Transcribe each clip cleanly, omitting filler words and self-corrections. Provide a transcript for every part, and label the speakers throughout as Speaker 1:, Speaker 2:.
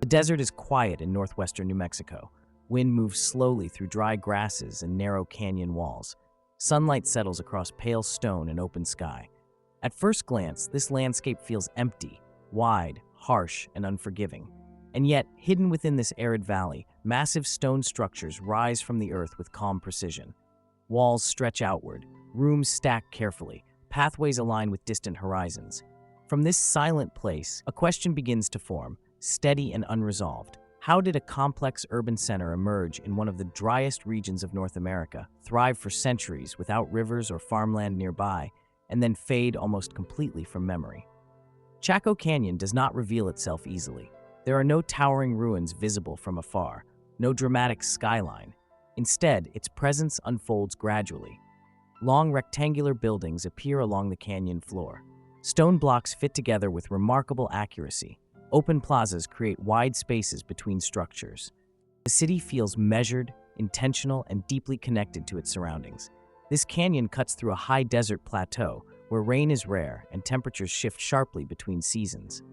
Speaker 1: The desert is quiet in northwestern New Mexico. Wind moves slowly through dry grasses and narrow canyon walls. Sunlight settles across pale stone and open sky. At first glance, this landscape feels empty, wide, harsh, and unforgiving. And yet, hidden within this arid valley, massive stone structures rise from the earth with calm precision. Walls stretch outward, rooms stack carefully, pathways align with distant horizons. From this silent place, a question begins to form, steady and unresolved. How did a complex urban center emerge in one of the driest regions of North America, thrive for centuries without rivers or farmland nearby, and then fade almost completely from memory? Chaco Canyon does not reveal itself easily. There are no towering ruins visible from afar, no dramatic skyline. Instead, its presence unfolds gradually. Long rectangular buildings appear along the canyon floor. Stone blocks fit together with remarkable accuracy. Open plazas create wide spaces between structures. The city feels measured, intentional, and deeply connected to its surroundings. This canyon cuts through a high desert plateau where rain is rare and temperatures shift sharply between seasons.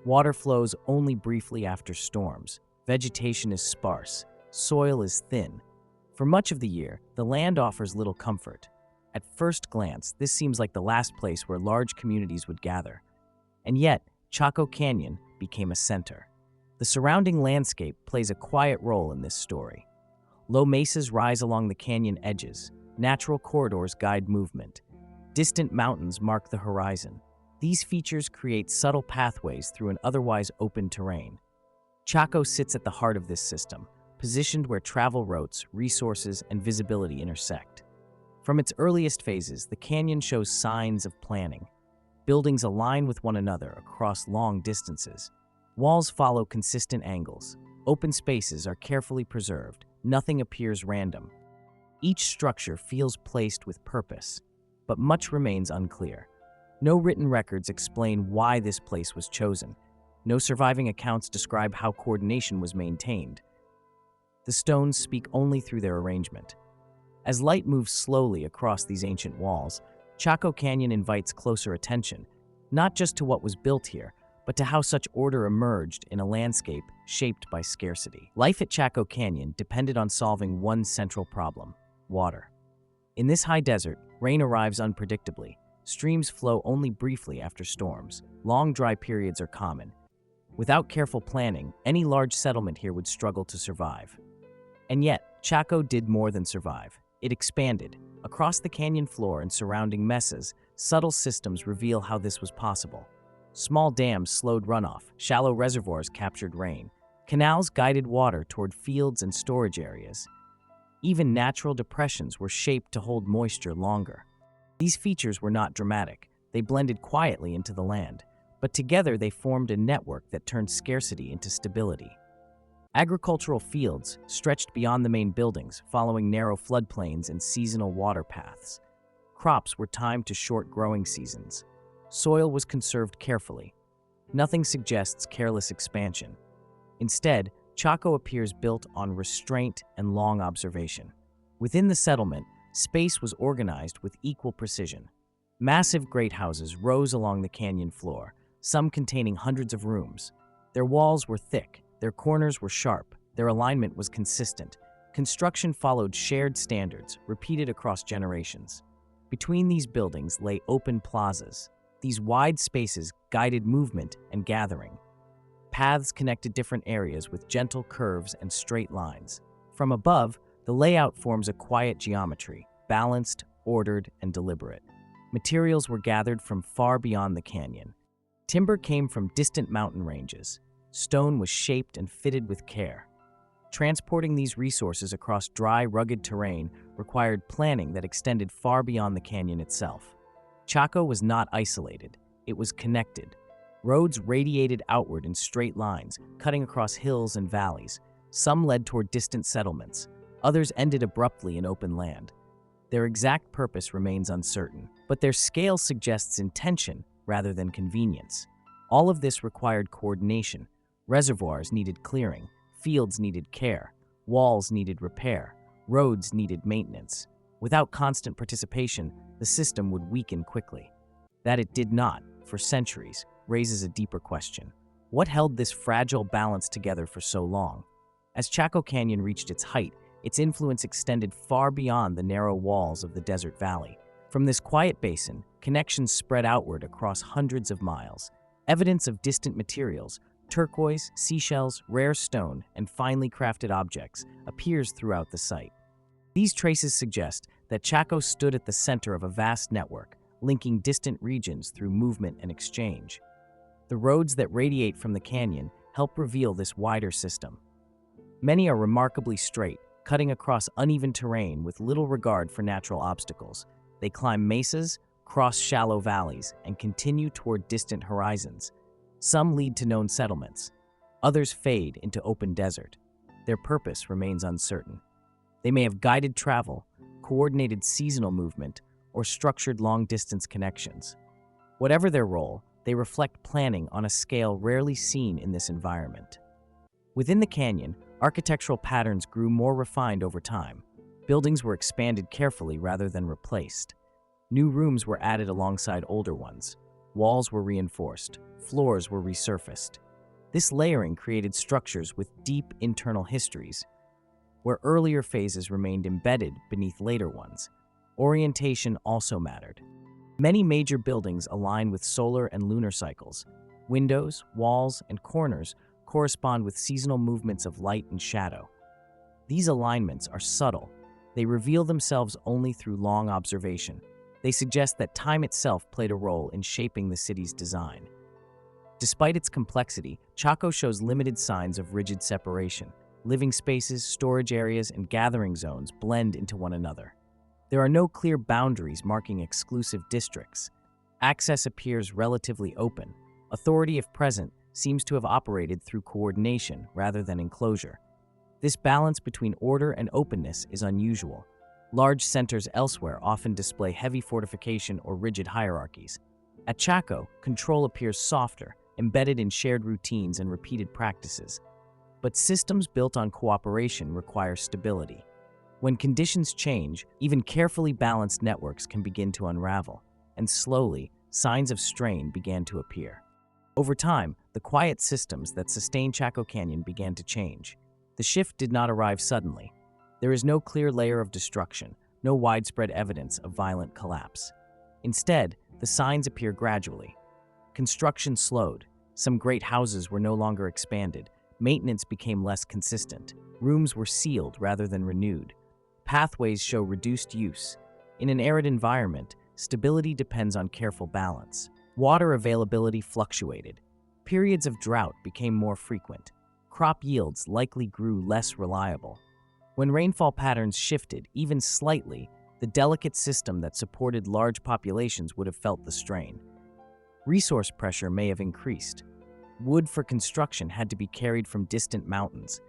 Speaker 1: Water flows only briefly after storms. Vegetation is sparse. Soil is thin. For much of the year, the land offers little comfort. At first glance, this seems like the last place where large communities would gather. And yet, Chaco Canyon became a center. The surrounding landscape plays a quiet role in this story. Low mesas rise along the canyon edges. Natural corridors guide movement. Distant mountains mark the horizon. These features create subtle pathways through an otherwise open terrain. Chaco sits at the heart of this system, positioned where travel routes, resources, and visibility intersect. From its earliest phases, the canyon shows signs of planning. Buildings align with one another across long distances. Walls follow consistent angles. Open spaces are carefully preserved. Nothing appears random. Each structure feels placed with purpose, but much remains unclear. No written records explain why this place was chosen. No surviving accounts describe how coordination was maintained. The stones speak only through their arrangement. As light moves slowly across these ancient walls, Chaco Canyon invites closer attention, not just to what was built here, but to how such order emerged in a landscape shaped by scarcity. Life at Chaco Canyon depended on solving one central problem: water. In this high desert, rain arrives unpredictably. Streams flow only briefly after storms. Long dry periods are common. Without careful planning, any large settlement here would struggle to survive. And yet, Chaco did more than survive. It expanded. Across the canyon floor and surrounding mesas, subtle systems reveal how this was possible. Small dams slowed runoff, shallow reservoirs captured rain, canals guided water toward fields and storage areas. Even natural depressions were shaped to hold moisture longer. These features were not dramatic. They blended quietly into the land, but together they formed a network that turned scarcity into stability. Agricultural fields stretched beyond the main buildings, following narrow floodplains and seasonal water paths. Crops were timed to short growing seasons. Soil was conserved carefully. Nothing suggests careless expansion. Instead, Chaco appears built on restraint and long observation. Within the settlement, space was organized with equal precision. Massive greathouses rose along the canyon floor, some containing hundreds of rooms. Their walls were thick, their corners were sharp, their alignment was consistent. Construction followed shared standards, repeated across generations. Between these buildings lay open plazas. These wide spaces guided movement and gathering. Paths connected different areas with gentle curves and straight lines. From above, the layout forms a quiet geometry, balanced, ordered, and deliberate. Materials were gathered from far beyond the canyon. Timber came from distant mountain ranges. Stone was shaped and fitted with care. Transporting these resources across dry, rugged terrain required planning that extended far beyond the canyon itself. Chaco was not isolated. It was connected. Roads radiated outward in straight lines, cutting across hills and valleys. Some led toward distant settlements. Others ended abruptly in open land. Their exact purpose remains uncertain, but their scale suggests intention rather than convenience. All of this required coordination. Reservoirs needed clearing, fields needed care, walls needed repair, roads needed maintenance. Without constant participation, the system would weaken quickly. That it did not, for centuries, raises a deeper question. What held this fragile balance together for so long? As Chaco Canyon reached its height, its influence extended far beyond the narrow walls of the desert valley. From this quiet basin, connections spread outward across hundreds of miles. Evidence of distant materials, turquoise, seashells, rare stone, and finely crafted objects, appears throughout the site. These traces suggest that Chaco stood at the center of a vast network, linking distant regions through movement and exchange. The roads that radiate from the canyon help reveal this wider system. Many are remarkably straight, cutting across uneven terrain with little regard for natural obstacles. They climb mesas, cross shallow valleys, and continue toward distant horizons. Some lead to known settlements. Others fade into open desert. Their purpose remains uncertain. They may have guided travel, coordinated seasonal movement, or structured long-distance connections. Whatever their role, they reflect planning on a scale rarely seen in this environment. Within the canyon, architectural patterns grew more refined over time. Buildings were expanded carefully rather than replaced. New rooms were added alongside older ones. Walls were reinforced. Floors were resurfaced. This layering created structures with deep internal histories, where earlier phases remained embedded beneath later ones. Orientation also mattered. Many major buildings align with solar and lunar cycles. Windows, walls, and corners correspond with seasonal movements of light and shadow. These alignments are subtle. They reveal themselves only through long observation. They suggest that time itself played a role in shaping the city's design. Despite its complexity, Chaco shows limited signs of rigid separation. Living spaces, storage areas, and gathering zones blend into one another. There are no clear boundaries marking exclusive districts. Access appears relatively open. Authority, if present, seems to have operated through coordination rather than enclosure. This balance between order and openness is unusual. Large centers elsewhere often display heavy fortification or rigid hierarchies. At Chaco, control appears softer, embedded in shared routines and repeated practices. But systems built on cooperation require stability. When conditions change, even carefully balanced networks can begin to unravel, and slowly, signs of strain began to appear. Over time, the quiet systems that sustain Chaco Canyon began to change. The shift did not arrive suddenly. There is no clear layer of destruction, no widespread evidence of violent collapse. Instead, the signs appear gradually. Construction slowed. Some great houses were no longer expanded. Maintenance became less consistent. Rooms were sealed rather than renewed. Pathways show reduced use. In an arid environment, stability depends on careful balance. Water availability fluctuated. Periods of drought became more frequent. Crop yields likely grew less reliable. When rainfall patterns shifted, even slightly, the delicate system that supported large populations would have felt the strain. Resource pressure may have increased. Wood for construction had to be carried from distant mountains.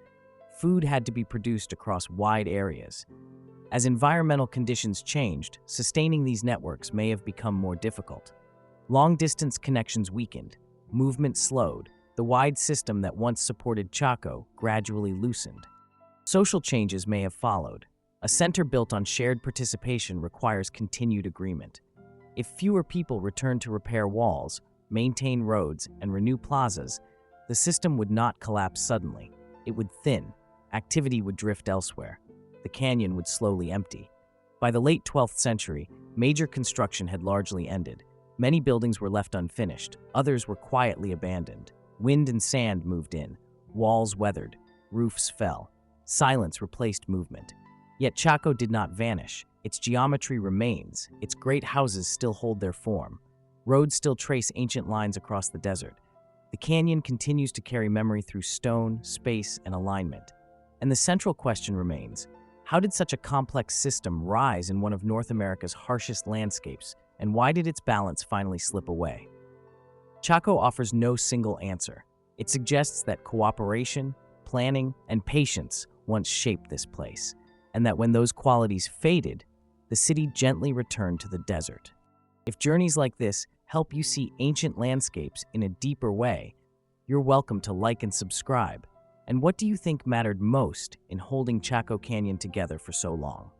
Speaker 1: Food had to be produced across wide areas. As environmental conditions changed, sustaining these networks may have become more difficult. Long-distance connections weakened, movement slowed, the wide system that once supported Chaco gradually loosened. Social changes may have followed. A center built on shared participation requires continued agreement. If fewer people return to repair walls, maintain roads, and renew plazas, the system would not collapse suddenly. It would thin. Activity would drift elsewhere. The canyon would slowly empty. By the late 12th century, major construction had largely ended. Many buildings were left unfinished. Others were quietly abandoned. Wind and sand moved in. Walls weathered. Roofs fell. Silence replaced movement. Yet Chaco did not vanish. Its geometry remains. Its great houses still hold their form. Roads still trace ancient lines across the desert. The canyon continues to carry memory through stone, space, and alignment. And the central question remains, how did such a complex system rise in one of North America's harshest landscapes, and why did its balance finally slip away? Chaco offers no single answer. It suggests that cooperation, planning, and patience once shaped this place, and that when those qualities faded, the city gently returned to the desert. If journeys like this help you see ancient landscapes in a deeper way, you're welcome to like and subscribe. And what do you think mattered most in holding Chaco Canyon together for so long?